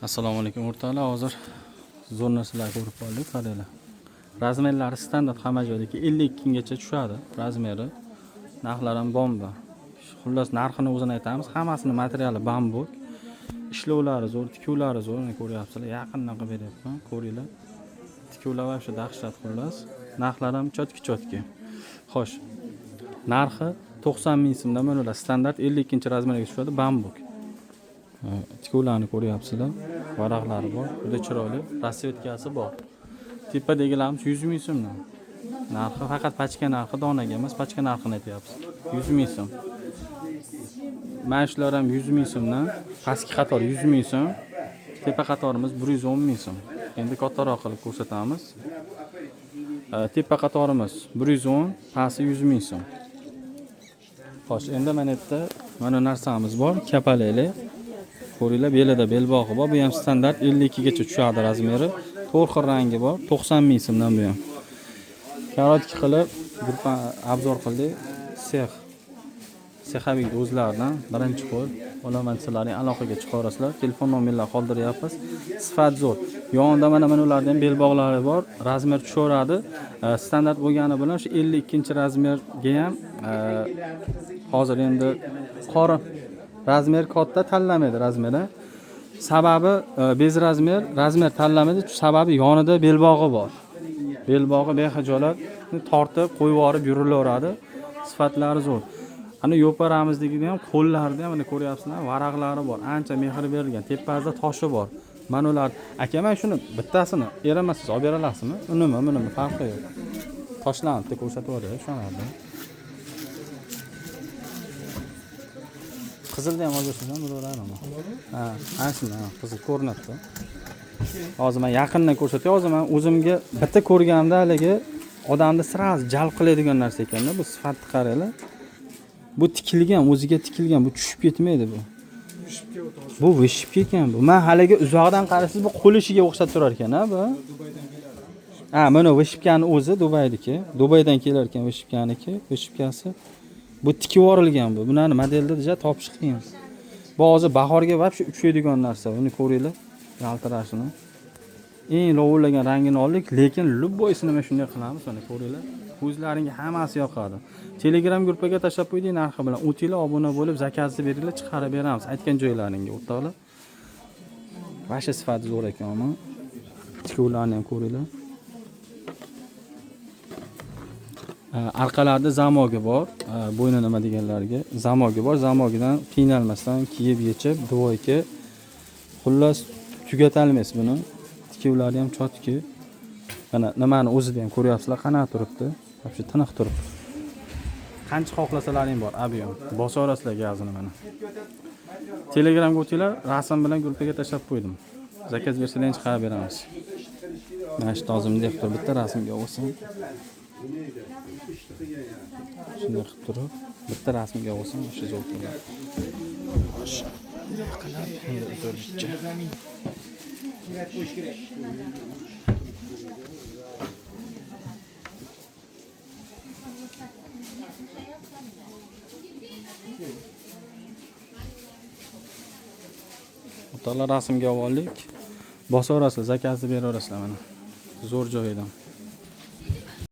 Assalomu alaykum o'rtoqlar. Hozir zo'r narsalar ko'rib qoldik, qaranglar. Razmerlari standart hamma joydagi 52 kungacha tushadi razmeri. Narxlar ham bomba. Xullas narxini o'zini aytamiz. Hammasini materiali bambuk. Ishlovlari zo'r, tikuvlari zo'r. Mana ko'ryapsizlar. Yaqindan qilib beryapman. Ko'ringlar. Tikuvlar ham shu dahshat xullas. Narxlar ham chotki. Xo'sh. Narxi 90 ming so'mdan mana ular standart 52-razmerga tushadi bambuk. Tikuvlarni ko'ryapsizlar. Varaqlari bor, juda chiroyli, rasvetkasi bor. Tepadagilarimiz 100 ming so'mdan. Narxi faqat pachka narxi, donaga emas, pachka narxini aytyapsiz. 100 ming so'm. Mana shular ham 100 ming so'mdan, pastki qator 100 ming so'm, tepa qatorimiz 110 ming so'm. Endi kattaroq qilib ko'rsatamiz. Tepa qatorimiz 110, pasti 100 ming so'm. Xo'sh, endi mana yerda mana narsamiz bor, kapaleli. Ko'ringlar, belida belbog'i bor. Bu ham standart 52 gacha tushadi razmeri. To'rt xil rangi bor. 90 ming so'mdan bu ham. Karotka qilib gruppa obzor qildik. Sexavik o'zlaridan birinchi qo'l olaman sizlarning aloqaga chiqarasizlar. Telefon nomerlar qoldiryapmiz. Sifat zo'r. Yonida mana ulardan belbog'lari bor. Razmer tushaveradi. Standart bo'lgani bilan shu 52-razmerga ham hozir endi qorin razmer katta tanlamaydi razmerni. Sababi bez razmer tanlamaydi. Sababi yonida belbog'i bor. Belbog'i behajolat tortib qo'yib yuborib yurilaveradi. Sifatlari zo'r. Ana yo'paramizligida ham qo'llarida ham mana ko'ryapsizlar, varaqlari bor. Ancha mehr berilgan. Tepasida toshi bor. Mana ular aka, men shuni bittasini eramasiz olib bera olasizmi? Unimi farqi yo'q. Toshlarni bitta ko'rsatib yuboray shu yerda. Qizilda ham olib bo'laveradi. Ha, ashuna qizil ko'rinadi. Hozir men yaqindan ko'rsatay. Hozir men o'zimga bitta ko'rganimda haligi odamni sirasi jalb qiladigan narsa ekanda. Bu sifatni qaranglar. Bu tikilgan, o'ziga tikilgan, bu tushib ketmaydi bu. Bu vishib ketgan bu. Men haligi uzoqdan qarasiz bu qo'l ishiga o'xshab turar ekan-a bu. Ha, mana vishibgani o'zi Dubaydiki. Dubaydan kelar ekan vishibganiki, vishibkasi. Bu tikib yuborilgan bu. Bunani modelda deja topish qiyin. Bu hozir bahorga vobshe uchaydigan narsa. Buni ko'ringlar, yaltirashini. Eng lovullagan rangini oldik, lekin lubboysini men shunday qilamiz, mana ko'ringlar. Ko'zlaringga hammasi yoqadi. Telegram gruppaga tashlab qo'ydik narxi bilan. O'tinglar, obuna bo'lib, zakazni beringlar, chiqarib beramiz aytgan joylaringga, o'rtoqlar. Vasha sifati zo'r ekanmi? Tikuvlarni ham ko'ringlar. Arqalarda zamogi bor. Bo'yni nima deganlarga zamogi bor. Zamogidan qiynalmasdan kiyib yechib, duvoyga xullas tugatalmaysiz buni. Tikuvlari ham chotki. Mana nimani o'zida ham ko'ryapsizlar, qanaqa turibdi. Hopshi tiniq turibdi. Qancha xohlasalaring bor, abiyon. Bosa olasizlar gazini mana. Telegramga o'tinglar, rasm bilan gruppaga tashlab qo'ydim. Zakaz bersalaringiz chiqarib beramiz. Mana shu tozimdek turib bitta rasmga olsam. Shunday qilib turib, bitta rasmga olsam, o'sha zo'r bo'ladi. Xo'sh. Endi zo'rlikcha. O'rtoqlar, rasmga oldik. Bosa olasizlar, zakazni bera olasizlar mana. Zo'r joyidan.